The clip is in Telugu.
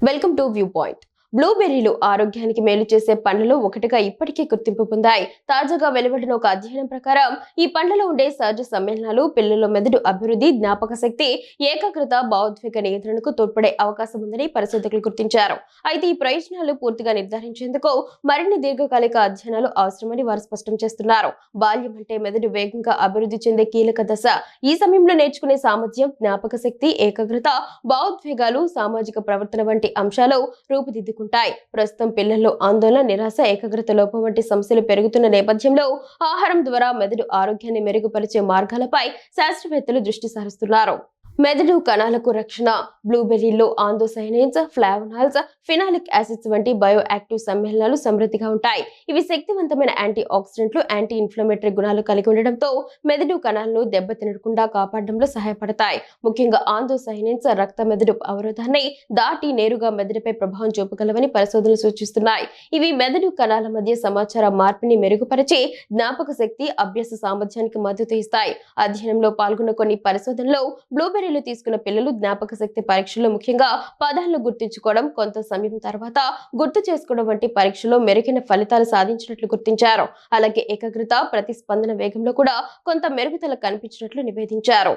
Welcome to view point. బ్లూబెర్రీలు ఆరోగ్యానికి మేలు చేసే పండ్లలో ఒకటిగా ఇప్పటికే గుర్తింపు పొందాయి. తాజాగా వెలువడిన ఒక అధ్యయనం ప్రకారం ఈ పండ్లలో ఉండే సహజ సమ్మేళనాలు పిల్లల మెదడు అభివృద్ధి, జ్ఞాపక శక్తి, ఏకాగ్రత, భావోద్వేగ నియంత్రణకు తోడ్పడే అవకాశం ఉందని పరిశోధకులు గుర్తించారు. అయితే ఈ ప్రయోజనాలు పూర్తిగా నిర్ధారించేందుకు మరిన్ని దీర్ఘకాలిక అధ్యయనాలు అవసరమని వారు స్పష్టం చేస్తున్నారు. బాల్యం అంటే మెదడు వేగంగా అభివృద్ధి చెందే కీలక దశ. ఈ సమయంలో నేర్చుకునే సామర్థ్యం, జ్ఞాపక శక్తి, ఏకాగ్రత, భావోద్వేగాలు, సామాజిక ప్రవర్తన వంటి అంశాలు రూపుదిద్దుకుంటాయి. ప్రస్తుతం పిల్లల్లో ఆందోళన, నిరాశ, ఏకాగ్రత లోపం వంటి సమస్యలు పెరుగుతున్న నేపథ్యంలో ఆహారం ద్వారా మెదడు ఆరోగ్యాన్ని మెరుగుపరిచే మార్గాలపై శాస్త్రవేత్తలు దృష్టి సారిస్తున్నారు. మెదడు కణాలకు రక్షణ. బ్లూబెర్రీల్లో ఆంథోసైనిన్స్, ఫ్లావనాల్స్, ఫినాలిక్ యాసిడ్స్ వంటి బయో యాక్టివ్ సమ్మేళనాలు సమృద్ధిగా ఉంటాయి. ఇవి శక్తివంతమైన యాంటీ ఆక్సిడెంట్లు, యాంటీ ఇన్ఫ్లమేటరీ గుణాలు కలిగి ఉండడంతో మెదడు కణాలను దెబ్బతినకుండా కాపాడడంలో సహాయపడతాయి. ముఖ్యంగా ఆంథోసైనిన్స్ రక్త మెదడు అవరోధాన్ని దాటి నేరుగా మెదడుపై ప్రభావం చూపగలవని పరిశోధనలు సూచిస్తున్నాయి. ఇవి మెదడు కణాల మధ్య సమాచార మార్పిడిని మెరుగుపరిచి జ్ఞాపక శక్తి, అభ్యాస సామర్థ్యానికి మద్దతు ఇస్తాయి. అధ్యయనంలో పాల్గొన్న కొన్ని పరిశోధనలో బ్లూబెర్రీలు తీసుకున్న పిల్లలు జ్ఞాపక శక్తి పరీక్షల్లో ముఖ్యంగా పదాలను గుర్తుంచుకోవడం, కొంత సమయం తర్వాత గుర్తు చేసుకోవడం వంటి పరీక్షలో మెరుగైన ఫలితాలు సాధించినట్లు గుర్తించారు. అలాగే ఏకాగ్రత, ప్రతిస్పందన వేగంలో కూడా కొంత మెరుగుదల కనిపించినట్లు నివేదించారు.